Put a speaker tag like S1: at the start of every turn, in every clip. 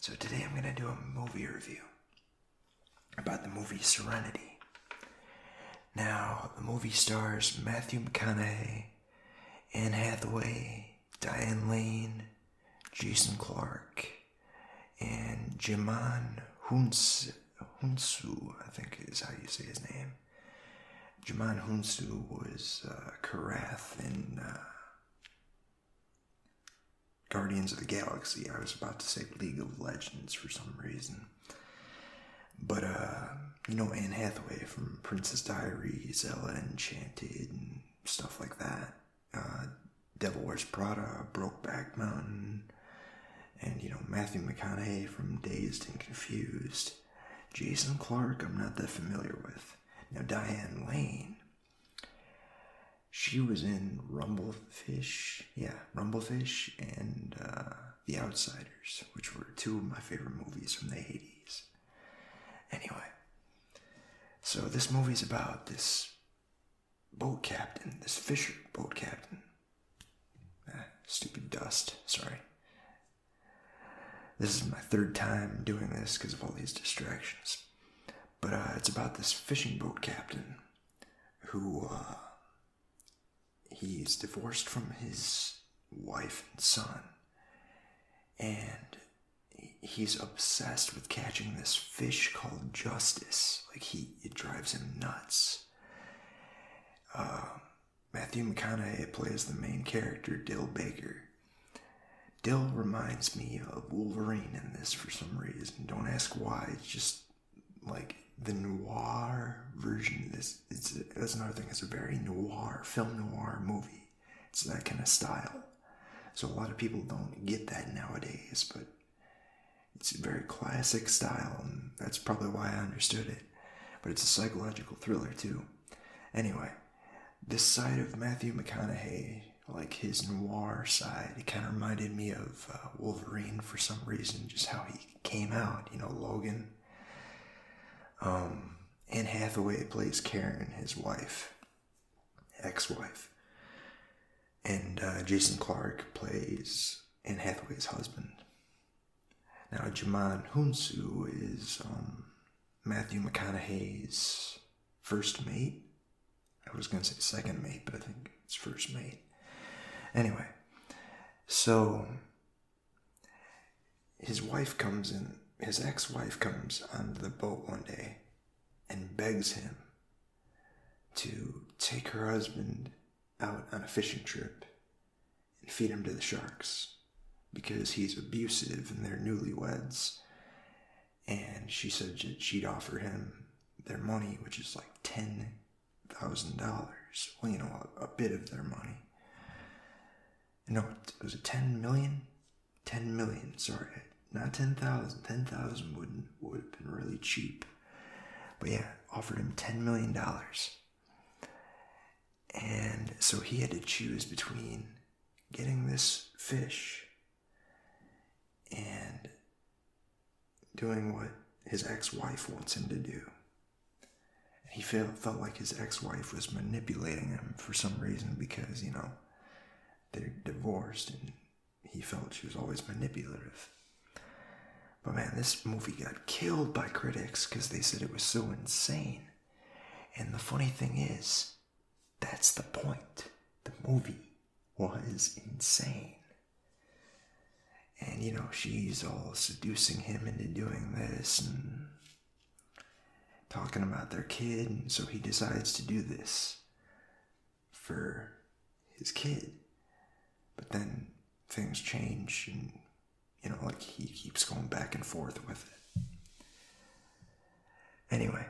S1: So today I'm going to do a movie review about the movie Serenity. Now, the movie stars Matthew McConaughey, Anne Hathaway, Diane, Clarke, and Djimon Hounsou, I think is how you say his name. Djimon Hounsou was Karath in Guardians of the Galaxy. I was about to say League of Legends for some reason. But, you know Anne Hathaway from Princess Diaries, Ella Enchanted, and stuff like that. Devil Wears Prada, Brokeback Mountain, and, you know, Matthew McConaughey from Dazed and Confused. Clarke, I'm not that familiar with. Now, Diane, she was in Rumblefish, and The Outsiders, which were two of my favorite movies from the 80s. Anyway, so this movie's about this boat captain, this fisher boat captain. Stupid dust, sorry. This is my third time doing this because of all these distractions. But it's about this fishing boat captain who, he's divorced from his wife and son. And he's obsessed with catching this fish called Justice. It drives him nuts. Matthew McConaughey plays the main character, Dill Baker. Dill reminds me of Wolverine in this for some reason. Don't ask why. It's just like the noir version of this. That's another thing. It's a very film noir movie. It's that kind of style. So a lot of people don't get that nowadays, but it's a very classic style, and that's probably why I understood it. But it's a psychological thriller too. Anyway, this side of Matthew McConaughey, like his noir side, it kind of reminded me of Wolverine for some reason, just how he came out, you know, Logan. Anne Hathaway plays Karen, his wife, ex-wife. And Clarke plays Anne Hathaway's husband. Now, Djimon Hounsou is Matthew McConaughey's first mate. I was going to say second mate, but I think it's first mate. Anyway, so his ex-wife comes onto the boat one day and begs him to take her husband out on a fishing trip and feed him to the sharks because he's abusive and they're newlyweds. And she said that she'd offer him their money, which is like $10,000. Well, you know, a bit of their money. No, was it 10 million? 10 million, sorry. Not 10,000. 10,000 would have been really cheap. But yeah, offered him $10 million. And so he had to choose between getting this fish and doing what his ex-wife wants him to do. And he felt like his ex-wife was manipulating him for some reason because, you know, they're divorced and he felt she was always manipulative. But man, this movie got killed by critics because they said it was so insane. And the funny thing is, that's the point. The movie was insane. And, you know, she's all seducing him into doing this and talking about their kid. And so he decides to do this for his kid. But then things change and, you know, like he keeps going back and forth with it. Anyway,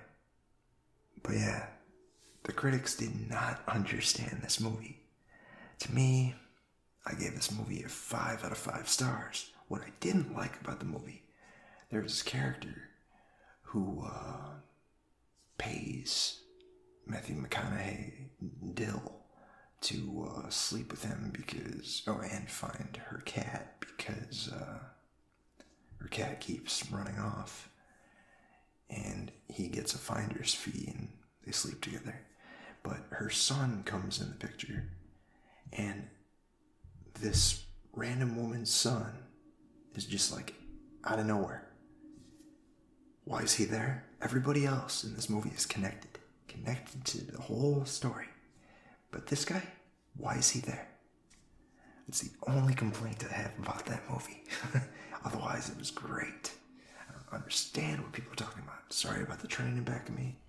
S1: but yeah, the critics did not understand this movie. To me, I gave this movie a 5 out of 5 stars. What I didn't like about the movie, there was this character who pays Matthew McConaughey, Dill, to sleep with him and find her cat because her cat keeps running off. And he gets a finder's fee and they sleep together. But her son comes in the picture, and this random woman's son is just like out of nowhere. Why is he there? Everybody else in this movie is connected to the whole story. But this guy, why is he there? It's the only complaint I have about that movie. Otherwise, it was great. I don't understand what people are talking about. Sorry about the train in back of me.